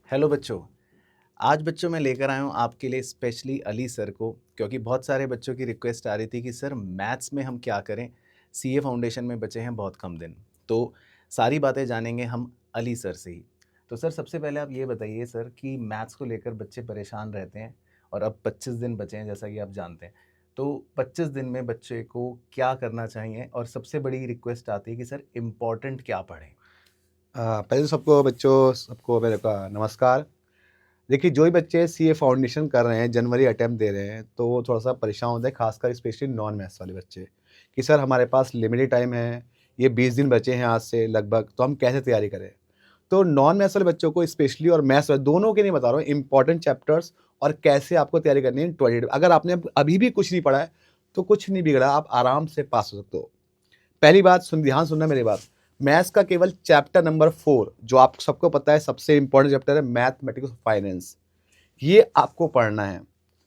Hello बच्चों। आज बच्चों मैं लेकर आया हूँ आपके लिए स्पेशली अली सर को, क्योंकि बहुत सारे बच्चों की रिक्वेस्ट आ रही थी कि सर मैथ्स में हम क्या करें, सीए फाउंडेशन में बचे हैं बहुत कम दिन। तो सारी बातें जानेंगे हम अली सर से ही। तो सर सबसे पहले आप ये बताइए सर कि मैथ्स को लेकर बच्चे परेशान रहते हैं और अब 25 दिन बचे हैं जैसा कि आप जानते हैं। तो 25 दिन में बच्चे को क्या करना चाहिए और सबसे बड़ी रिक्वेस्ट आती है कि सर इम्पॉर्टेंट क्या पढ़ें। पहले तो सबको मेरे का नमस्कार। देखिए, जो भी बच्चे सीए फाउंडेशन कर रहे हैं, जनवरी अटेम्प्ट दे रहे हैं, तो वो थोड़ा सा परेशान होते हैं, खासकर स्पेशली नॉन मैथ्स वाले बच्चे, कि सर हमारे पास लिमिटेड टाइम है, ये 20 दिन बचे हैं आज से लगभग, तो हम कैसे तैयारी करें। तो नॉन मैथ्स वाले बच्चों को स्पेशली और मैथ्स वाले दोनों के लिए बता रहा हूँ इंपॉर्टेंट चैप्टर्स और कैसे आपको तैयारी करनी है 20। अगर आपने अभी भी कुछ नहीं पढ़ा है तो कुछ नहीं बिगड़ा, आप आराम से पास हो सकते हो। पहली बात, ध्यान सुनना मेरी बात। मैथ्स का केवल चैप्टर नंबर 4, जो आप सबको पता है सबसे इंपॉर्टेंट चैप्टर है, मैथमेटिक्स फाइनेंस, ये आपको पढ़ना है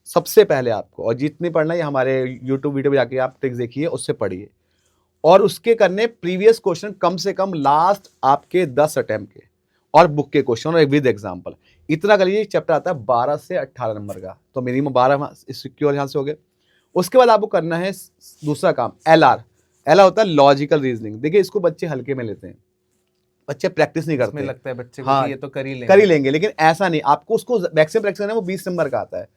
सबसे पहले आपको। और जितने पढ़ना है, ये हमारे यूट्यूब वीडियो पे जाके आप ट्रिक्स देखिए, उससे पढ़िए। और उसके करने प्रीवियस क्वेश्चन कम से कम लास्ट आपके 10 अटेम्प्ट के, और बुक के क्वेश्चन और विद एग्जाम्पल। इतना कर लीजिए। चैप्टर आता है 12 से 18 नंबर का, तो मिनिमम 12 सिक्योर यहाँ से हो गए। उसके बाद आपको करना है दूसरा काम, एलआर। एलआर होता है लॉजिकल रीजनिंग। देखिए, इसको बच्चे हल्के में लेते हैं, बच्चे प्रैक्टिस नहीं इसमें करते। लगता है बच्चे को हाँ, कि ये तो कर ही कर ही लेंगे। लेंगे, लेकिन ऐसा नहीं। आपको उसको मैक्सिमम प्रैक्टिस करना है, वो 20 नंबर का आता है।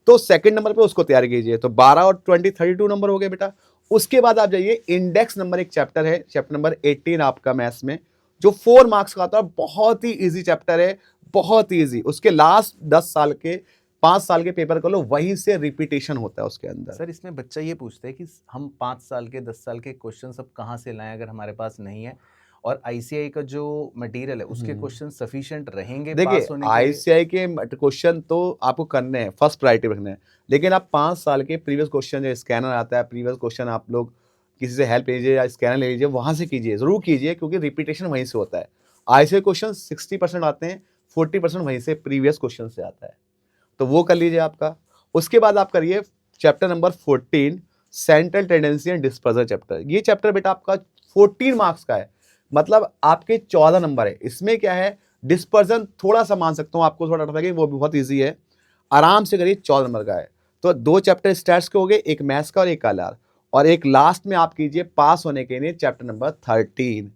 तो सेकंड नंबर पे उसको तैयार कीजिए। तो 12 और 20 32 नंबर हो गए बेटा। उसके बाद आप जाइए, इंडेक्स नंबर एक चैप्टर है, चैप्टर नंबर 18 आपका मैथ्स में, जो 4 मार्क्स का आता है। बहुत ही इजी चैप्टर है, बहुत ही इजी। उसके लास्ट 10 साल के 5 साल के पेपर कर लो, वहीं से रिपीटेशन होता है उसके अंदर। सर इसमें बच्चा ये पूछता है कि हम 5 साल के 10 साल के क्वेश्चन सब कहाँ से लाएं अगर हमारे पास नहीं है, और आईसीआई का जो मटेरियल है उसके क्वेश्चन सफिशिएंट रहेंगे देखिए, पास होने के लिए। आईसीआई के क्वेश्चन तो आपको करने हैं, फर्स्ट प्रायोरिटी रखना है। लेकिन आप 5 साल के प्रीवियस क्वेश्चन, जो स्कैनर आता है, प्रीवियस क्वेश्चन आप लोग किसी से हेल्प लीजिए या स्कैनर ले लीजिए, वहां से कीजिए, जरूर कीजिए, क्योंकि रिपीटेशन वहीं से होता है। आईसीआई क्वेश्चन 60% आते हैं, 40% वहीं से प्रीवियस क्वेश्चन से आता है, तो वो कर लीजिए आपका। उसके बाद आप करिए chapter number 14, central tendency and dispersion chapter. ये चैप्टर बेटा आपका 14 मार्क्स का है, मतलब आपके 14 नंबर है। इसमें क्या है, डिस्पर्जन थोड़ा सा मान सकता हूँ, आपको थोड़ा डर लगे, वो भी बहुत ईजी है, आराम से करिए, 14 नंबर का है। तो 2 चैप्टर स्टैट्स के हो गए, एक मैथ्स का और एक एलआर। और एक लास्ट में आप कीजिए पास होने के लिए चैप्टर नंबर 13,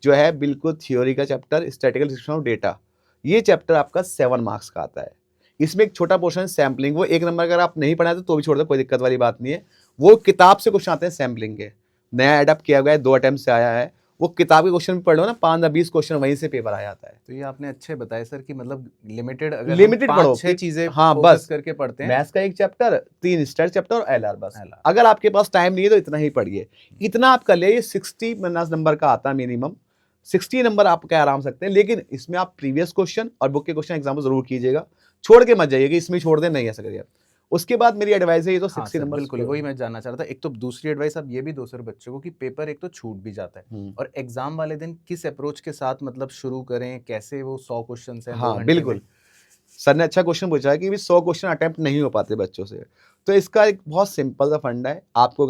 जो है बिल्कुल थ्योरी का chapter, statistical description of data. ये चैप्टर आपका 7 मार्क्स का आता है। इसमें एक छोटा पोर्शन है सैम्पलिंग, वो 1 नंबर अगर आप नहीं पढ़ाए तो भी छोड़ दो, कोई दिक्कत वाली बात नहीं है। वो किताब से क्वेश्चन आते हैं सैम्पलिंग के, नया एडप्ट किया गया है, 2 अटेम्प्ट से आया है। वो किताब के क्वेश्चन भी पढ़ लो ना, 5 या 20 क्वेश्चन वहीं से पेपर आ जाता है। तो ये आपने अच्छे बताए सर कि मतलब लिमिटेड अगर हम लिमिटेड पढ़ो 5-6 कि चीजें हाँ, फोकस बस करके पढ़ते हैं। मैथ्स का एक चैप्टर, 3 स्टैट चैप्टर और एलआर, बस। एला। अगर आपके पास टाइम नहीं है तो इतना ही पढ़िए। इतना आप कर लिए, ये 60 नंबर का आता है मिनिमम। 60 नंबर आप क्या आराम सकते हैं, लेकिन इसमें आप प्रीवियस क्वेश्चन और बुक के क्वेश्चन एग्जाम्पल जरूर कीजिएगा। छोड़ के मत जाइएगा, इसमें छोड़ दे, नहीं ऐसा करिए। उसके बाद मेरी एडवाइस है, ये तो हाँ 60 सर नंबर बिल्कुल, सिक्योर। वही मैं जानना चाह रहा था। एक तो दूसरी एडवाइस आप ये भी दो सर बच्चों को कि पेपर एक तो छूट भी जाता है, और एग्जाम वाले दिन किस अप्रोच के साथ मतलब शुरू करें, कैसे वो 100 क्वेश्चन हैं 2 हाँ घंटे में। बिल्कुल, सर ने अच्छा क्वेश्चन पूछा है कि भी 100 क्वेश्चन अटेम्प्ट नहीं हो पाते बच्चों से। तो इसका एक बहुत सिंपल सा फंडा है आपको।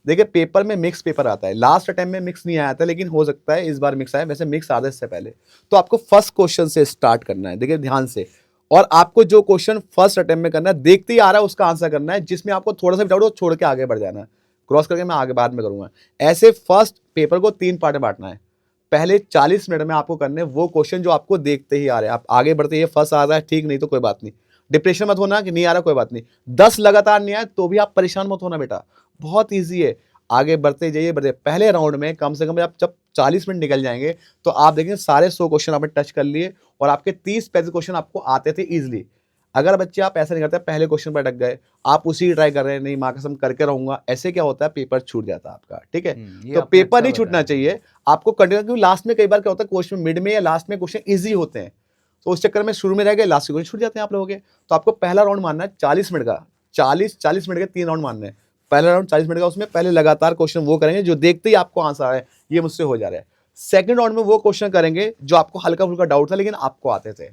देखिए, पेपर में मिक्स पेपर आता है, लास्ट अटेम्प्ट में मिक्स नहीं आया था, लेकिन हो सकता है इस बार मिक्स आया, वैसे मिक्स आधा इससे पहले। तो आपको फर्स्ट क्वेश्चन से स्टार्ट करना है, देखिए ध्यान से। और आपको जो क्वेश्चन फर्स्ट अटेम्प्ट में करना है, देखते ही आ रहा है उसका आंसर करना है। जिसमें आपको थोड़ा सा भी डाउट हो, छोड़ के आगे बढ़ जाना है, क्रॉस करके मैं आगे बाद में करूंगा। ऐसे फर्स्ट पेपर को 3 पार्ट में बांटना है। पहले 40 मिनट में आपको करने वो क्वेश्चन जो आपको देखते ही आ रहे हैं। आप आगे बढ़ते ही फर्स्ट आ रहा है, ठीक, नहीं तो कोई बात नहीं, डिप्रेशन मत होना कि नहीं आ रहा, कोई बात नहीं। 10 लगातार नहीं आए तो भी आप परेशान मत होना बेटा, बहुत ईजी है। आगे बढ़ते जाइए, बढ़ते पहले राउंड में कम से कम आप जब 40 मिनट निकल जाएंगे तो आप देखेंगे सारे 100 क्वेश्चन आपने टच कर लिए, और आपके 30-35 क्वेश्चन आपको आते थे इजीली। अगर बच्चे आप ऐसा नहीं करते, पहले क्वेश्चन पर अटक गए, आप उसी ट्राई कर रहे हैं, नहीं माँ कसम करके रहूंगा, ऐसे क्या होता है, पेपर छूट जाता है आपका, ठीक है। ये तो आपने पेपर अच्छा नहीं छूटना बताया। चाहिए, आपको कंटिन्यू, क्योंकि लास्ट में कई बार क्या होता है, क्वेश्चन मिड में या लास्ट में क्वेश्चन इजी होते हैं, तो उस चक्कर में शुरू में रह गए, लास्ट के क्वेश्चन छूट जाते हैं आप लोगों के। तो आपको पहला राउंड मानना है 40 मिनट का, 40 मिनट के 3 राउंड मानने हैं। पहला राउंड 40 मिनट का, उसमें पहले लगातार क्वेश्चन वो करेंगे जो देखते ही आपको आंसर आए, ये मुझसे हो जा रहा है। सेकंड राउंड में वो क्वेश्चन करेंगे जो आपको हल्का फुल्का डाउट था लेकिन आपको आते थे।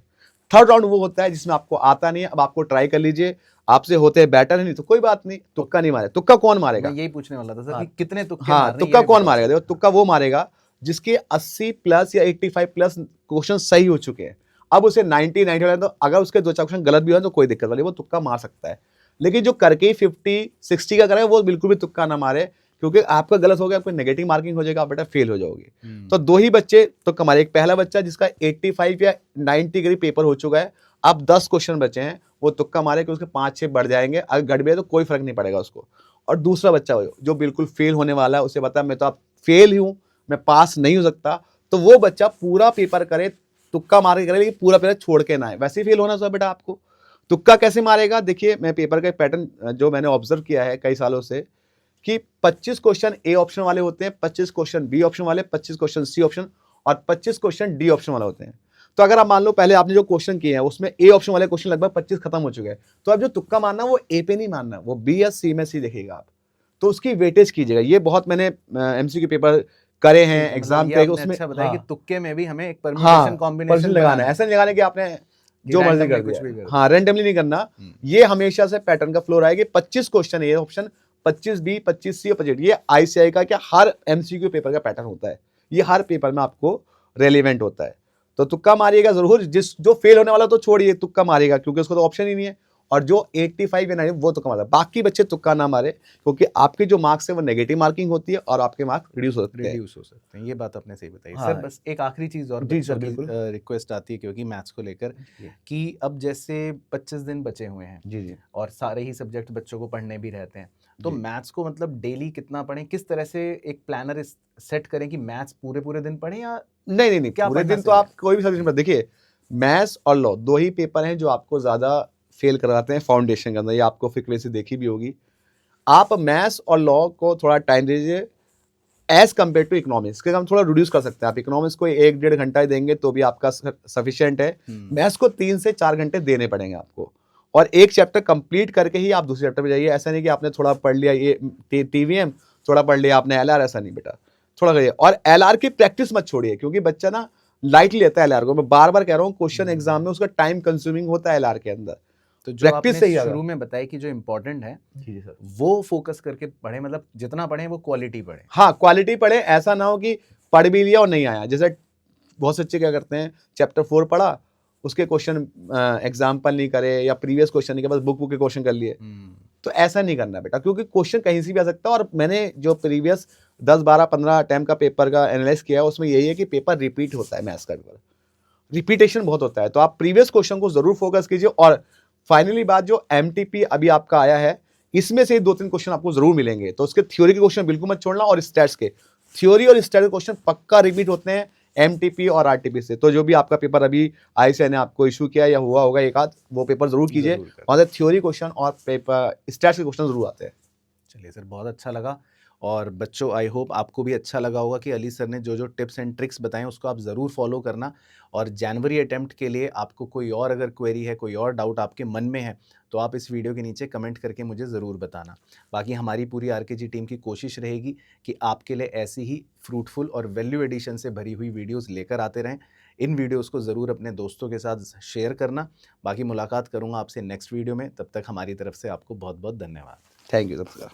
थर्ड राउंड वो होता है जिसमें आपको आता नहीं है, अब आपको ट्राई कर लीजिए, आपसे होते हैं बेटर है, नहीं तो कोई बात नहीं, तुक्का नहीं मारे। तुक्का कौन मैं मारेगा? यही पूछने वाला था सर हाँ, कि कितने तुक्के हाँ, मारने हैं, ये तुक्का भी कौन बताओ मारेगा? सर। देखो, तुक्का वो मारेगा जिसके 80 प्लस या 85 प्लस क्वेश्चन सही हो चुके हैं। अब उसे 90 90 वाला, तो अगर उसके 2-4 क्वेश्चन गलत भी हो तो कोई दिक्कत वाली, वो तुक्का मार सकता है। लेकिन जो करके ही 50-60 का करे वो बिल्कुल भी तुक्का ना मारे, क्योंकि आपका गलत हो गया, आपको नेगेटिव मार्किंग हो जाएगा, आप बेटा फेल हो जाओगे। तो 2 ही बच्चे तुक्का मारे। एक पहला बच्चा जिसका 85 या 90 करीब पेपर हो चुका है, अब 10 क्वेश्चन बचे हैं, वो तुक्का मारे कि उसके 5-6 बढ़ जाएंगे, अगर घट भी है तो कोई फर्क नहीं पड़ेगा उसको। और दूसरा बच्चा जो बिल्कुल फेल होने वाला है, उसे बता मैं तो अब फेल ही हूँ, मैं पास नहीं हो सकता, तो वो बच्चा पूरा पेपर करे, तुक्का मार के करे, लेकिन पूरा पेपर छोड़ के ना आए। वैसे ही फेल होना चाहिए बेटा आपको। तुक्का कैसे मारेगा? देखिए, मैं पेपर का पैटर्न जो मैंने ऑब्जर्व किया है कई सालों से, कि 25 क्वेश्चन ए ऑप्शन वाले होते हैं, 25 क्वेश्चन बी ऑप्शन वाले, 25 क्वेश्चन सी ऑप्शन और 25 क्वेश्चन डी ऑप्शन वाले होते हैं। तो अगर आप मान लो पहले आपने जो क्वेश्चन किए हैं उसमें ए ऑप्शन वाले क्वेश्चन लगभग 25 खत्म हो चुके हैं, तो अब जो तुक्का मारना वो ए पे नहीं मारना, वो बी या सी में सी देखिएगा आप, तो उसकी वेटेज कीजिएगा। ये बहुत मैंने एमसीक्यू पेपर करे हैं, मतलब एग्जाम ये पे, आपने उसमें अच्छा बताया कि हाँ, तुक्के में भी हमें एक हाँ, परम्यूटेशन पर्सन कॉम्बिनेशन लगाना बनाना है, है ऐसा नहीं लगाना कि आपने कि जो मर्जी रैंडमली कर कुछ भी दिया, कर हाँ, रेंडमली नहीं करना। दिया। ये हमेशा से पैटर्न का फ्लो रहा है कि 25 क्वेश्चन ए ऑप्शन, 25 बी, 25 सी और 25 डी। ये आईसीआई का क्या हर एमसीक्यू पेपर का पैटर्न होता है, ये हर पेपर में आपको रेलिवेंट होता है। तो तुक्का मारिएगा जरूर, जो फेल होने वाला तो छोड़िए, तुक्का मारिएगा क्योंकि उसको तो ऑप्शन ही नहीं है। और जो 85 या 90 वो तुक्का मारे, बाकी बच्चे तुक्का ना मारे, क्योंकि आपके जो मार्क्स है वो नेगेटिव मार्किंग होती है और आपके मार्क्स रिड्यूस होते हैं। रिड्यूस हो सकते हैं, ये बात आपने सही बताई। हाँ। सर बस एक आखिरी चीज़ और जी बच्चों सर, की बिल्कुल। रिक्वेस्ट आती है क्योंकि मैथ्स को लेकर, जी कि अब जैसे 25 दिन बचे हुए हैं जी जी और सारे ही सब्जेक्ट बच्चों को पढ़ने भी रहते हैं, तो जी। मैथ्स को मतलब डेली कितना पढ़ें, किस तरह से एक प्लानर सेट करें कि मैथ्स पूरे पूरे दिन पढ़ें, या नहीं नहीं नहीं, क्या पूरे पढ़ना दिन तो सही है? आप कोई भी सब्जेक्ट में देखिए, मैथ्स और लॉ 2 ही पेपर हैं जो आपको ज्यादा फेल करवाते हैं फाउंडेशन के अंदर, ये आपको फ्रीक्वेंसी देखी भी होगी। आप मैथ्स और लॉ को थोड़ा टाइम दीजिए एज कम्पेयर टू इकोनॉमिक्स, के हम थोड़ा रिड्यूस कर सकते हैं। आप इकोनॉमिक्स को 1-1.5 घंटा ही देंगे तो भी आपका सफिशिएंट है। मैथ्स को 3 से 4 घंटे देने पड़ेंगे आपको, और एक चैप्टर कंप्लीट करके ही आप दूसरे चैप्टर पे जाइए। ऐसा नहीं कि आपने थोड़ा पढ़ लिया ये टीवीएम, थोड़ा पढ़ लिया आपने एलआर, ऐसा नहीं बेटा, थोड़ा करिए। और एलआर की प्रैक्टिस मत छोड़िए, क्योंकि बच्चा ना लाइटली लेता है एलआर को। मैं बार बार कह रहा हूँ, क्वेश्चन एग्जाम में उसका टाइम कंज्यूमिंग होता है एलआर के अंदर, तो जो प्रैक्टिस आपने से ही आएगा। शुरू में बताया कि जो इम्पोर्टेंट है जी सर, वो फोकस करके पढ़ें, मतलब जितना पढ़ें वो क्वालिटी पढ़ें। हाँ, क्वालिटी पढ़े, ऐसा ना हो कि पढ़ भी लिया और नहीं आया। जैसे बहुत से बच्चे क्या करते हैं, चैप्टर 4 पढ़ा, उसके क्वेश्चन एग्जाम्पल नहीं करे या प्रीवियस क्वेश्चन नहीं, के बस बुक के क्वेश्चन कर लिए। तो ऐसा नहीं करना बेटा, क्योंकि क्वेश्चन कहीं से भी आ सकता है। और मैंने जो प्रीवियस 10 12 15 अटेम्प्ट का पेपर का एनालाइज किया, उसमें यही है कि पेपर रिपीट होता है, मैथ्स का पेपर रिपीटेशन बहुत होता है। तो आप प्रीवियस क्वेश्चन को जरूर फोकस कीजिए। और फाइनली बात, जो एमटीपी अभी आपका आया है, इसमें से 2-3 क्वेश्चन आपको जरूर मिलेंगे, तो उसके थ्योरी के क्वेश्चन बिल्कुल मत छोड़ना, और स्टैट्स के थ्योरी और स्टैट के क्वेश्चन पक्का रिपीट होते हैं एमटीपी और आरटीपी से। तो जो भी आपका पेपर अभी आईसीआई ने आपको इशू किया या हुआ होगा एक आध, वो पेपर जरूर कीजिए, वहां से थ्योरी क्वेश्चन और पेपर स्टैट्स के क्वेश्चन जरूर आते हैं। चलिए सर, बहुत अच्छा लगा। और बच्चों, आई होप आपको भी अच्छा लगा होगा कि अली सर ने जो जो टिप्स एंड ट्रिक्स बताए उसको आप ज़रूर फॉलो करना। और जनवरी अटेम्प्ट के लिए आपको कोई और अगर क्वेरी है, कोई और डाउट आपके मन में है, तो आप इस वीडियो के नीचे कमेंट करके मुझे ज़रूर बताना। बाकी हमारी पूरी आरकेजी टीम की कोशिश रहेगी कि आपके लिए ऐसी ही फ्रूटफुल और वैल्यू एडिशन से भरी हुई वीडियोज़ लेकर आते रहें। इन वीडियोज़ को ज़रूर अपने दोस्तों के साथ शेयर करना। बाकी मुलाकात करूँगा आपसे नेक्स्ट वीडियो में, तब तक हमारी तरफ से आपको बहुत बहुत धन्यवाद। थैंक यू, नमस्कार।